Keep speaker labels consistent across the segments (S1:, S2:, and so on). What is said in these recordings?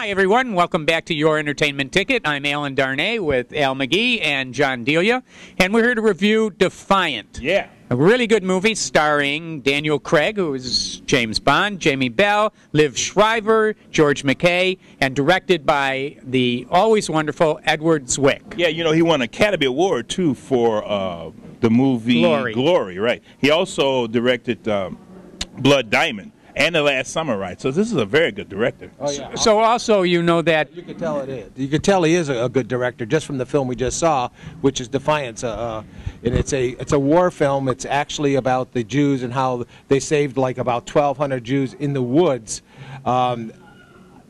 S1: Hi, everyone. Welcome back to Your Entertainment Ticket. I'm Alan Darnay with Al McGee and John Delia, and we're here to review Defiant.
S2: Yeah.
S1: A really good movie starring Daniel Craig, who is James Bond, Jamie Bell, Liv Schreiber, George McKay, and directed by the always wonderful Edward Zwick.
S2: Yeah, you know, he won an Academy Award, too, for the movie Glory, right. He also directed Blood Diamond and The Last Samurai, so this is a very good director.
S3: Oh, yeah.
S1: So also, you know that...
S3: You can tell it is. You can tell he is a good director just from the film we just saw, which is Defiance. And it's a war film. It's actually about the Jews and how they saved like about 1,200 Jews in the woods.
S2: During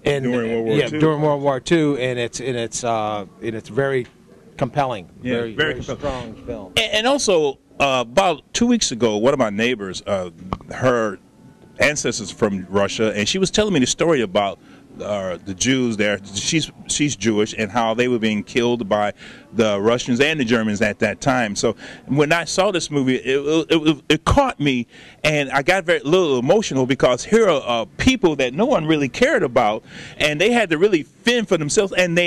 S2: World War II.
S3: During World War II, and it's very compelling.
S2: Yeah,
S3: very strong film.
S2: And also, about 2 weeks ago, one of my neighbors, her ancestors from Russia, and she was telling me the story about the Jews there. She's Jewish, and how they were being killed by the Russians and the Germans at that time. So when I saw this movie, it caught me, and I got very little emotional because here are people that no one really cared about, and they had to really fend for themselves. And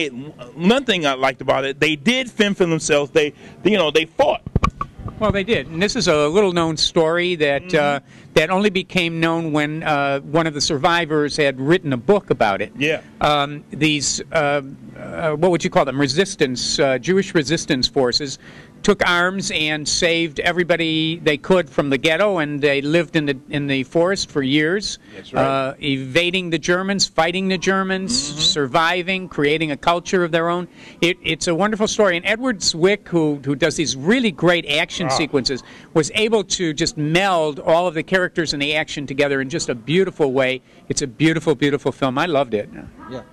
S2: one thing I liked about it, they did fend for themselves. They fought.
S1: Well, they did, and this is a little-known story that that only became known when one of the survivors had written a book about it.
S2: Yeah.
S1: These, what would you call them? Jewish resistance forces took arms and saved everybody they could from the ghetto, and they lived in the forest for years.
S2: That's right.
S1: Evading the Germans, fighting the Germans, surviving, creating a culture of their own. It's a wonderful story, and Edward Zwick, who does these really great action sequences, was able to just meld all of the characters and the action together in just a beautiful way. It's a beautiful, beautiful film. I loved it.
S3: Yeah.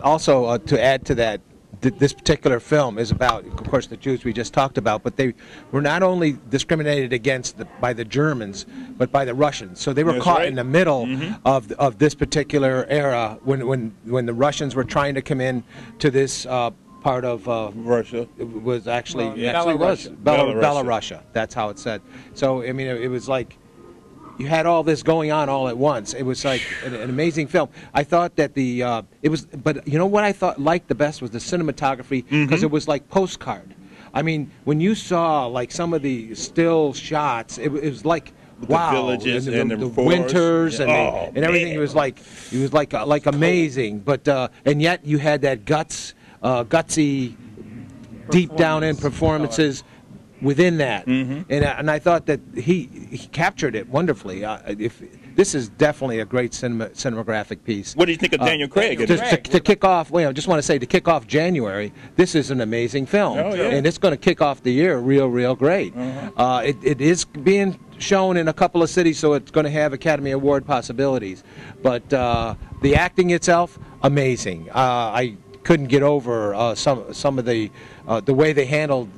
S3: Also, to add to that, this particular film is about, of course, the Jews we just talked about, but they were not only discriminated against by the Germans, but by the Russians. So they were caught in the middle of this particular era when the Russians were trying to come in to this part of
S2: Russia.
S3: It was actually
S1: Belarus.
S3: Belarus. That's how it said. So I mean, it was like you had all this going on all at once. It was like an amazing film. I thought that but you know what I liked the best was the cinematography, because it was like postcard. I mean, when you saw like some of the still shots, it was like, wow,
S2: the villages and the
S3: winters and everything.
S2: Man.
S3: It was like amazing. But and yet you had that gutsy, deep down in performances within that, and I thought that he captured it wonderfully. This is definitely a great cinematographic piece.
S2: What do you think of Daniel Craig?
S3: To kick off, well, I just want to say, to kick off January, this is an amazing film, and it's going to kick off the year real great. It is being shown in a couple of cities, so it's going to have Academy Award possibilities. But the acting itself, amazing. I couldn't get over some of the way they handled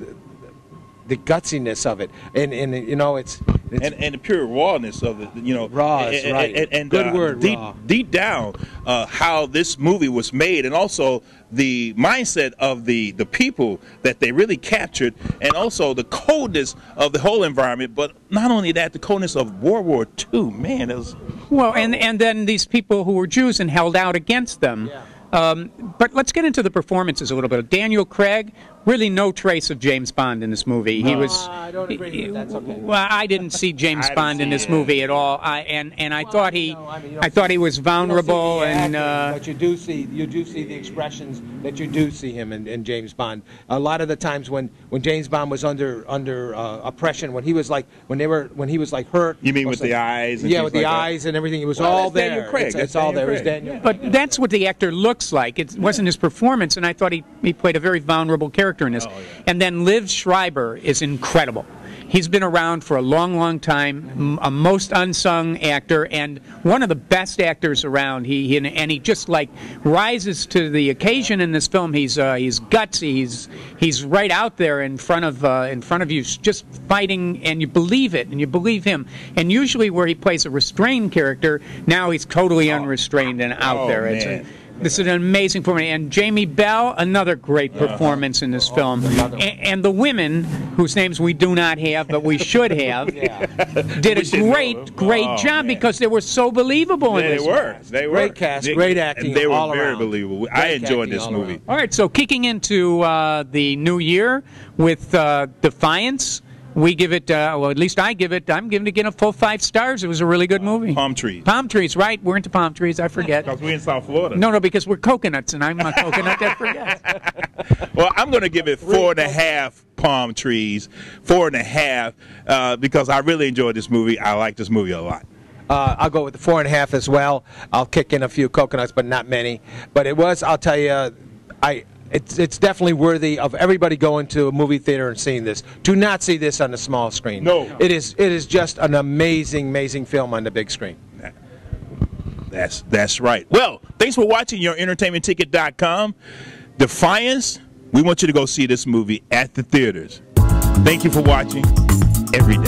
S3: the gutsiness of it, and you know, it's
S2: the pure rawness of it, you know.
S3: Raw is right.
S2: And
S3: good word.
S2: Deep down, how this movie was made, and also the mindset of the people that they really captured, and also the coldness of the whole environment. But not only that, the coldness of World War II. Man, it was
S1: well, and then these people who were Jews and held out against them.
S3: Yeah.
S1: But let's get into the performances a little bit. Daniel Craig, really no trace of James Bond in this movie. He was.
S3: I don't agree, but that's okay.
S1: Well, I didn't see James Bond in this movie at all. I thought he was vulnerable,
S3: but you do see the expressions that you do see him in James Bond. A lot of the times when James Bond was under oppression, when he was like hurt.
S2: You mean with the eyes? And
S3: with the eyes and everything. It was all there.
S2: Daniel Craig.
S3: It's all there. It was Daniel.
S1: But that's what the actor looks like. It wasn't his performance, and I thought he played a very vulnerable character in this. And then Liv Schreiber is incredible. He's been around for a long time, a most unsung actor, and one of the best actors around. He just like rises to the occasion in this film. He's gutsy. He's right out there in front of you, just fighting, and you believe it, and you believe him. And usually, where he plays a restrained character, now he's totally unrestrained and out there.
S2: Man.
S1: This is an amazing performance. And Jamie Bell, another great performance in this film. And the women, whose names we do not have, but we should have, did a great job because they were so believable in this.
S2: They were.
S3: Great cast, great acting.
S2: And they were
S3: all
S2: very
S3: around.
S2: believable. I enjoyed this movie.
S1: All right, so kicking into the new year with Defiance. We give it, well, at least I'm giving it a full 5 stars. It was a really good movie.
S2: Palm trees.
S1: Palm trees, right? We're into palm trees, I forget.
S2: Because we're in South Florida.
S1: No, because we're coconuts, and I'm a coconut that forgets.
S2: Well, I'm going to give it 4.5 palm trees, 4.5, because I really enjoyed this movie. I like this movie a lot.
S3: I'll go with the 4.5 as well. I'll kick in a few coconuts, but not many. But it was, I'll tell you, it's definitely worthy of everybody going to a movie theater and seeing this. Do not see this on the small screen.
S2: No.
S3: It is just an amazing film on the big screen.
S2: That's right. Well, thanks for watching YourEntertainmentTicket.com. Defiance, we want you to go see this movie at the theaters. Thank you for watching every day.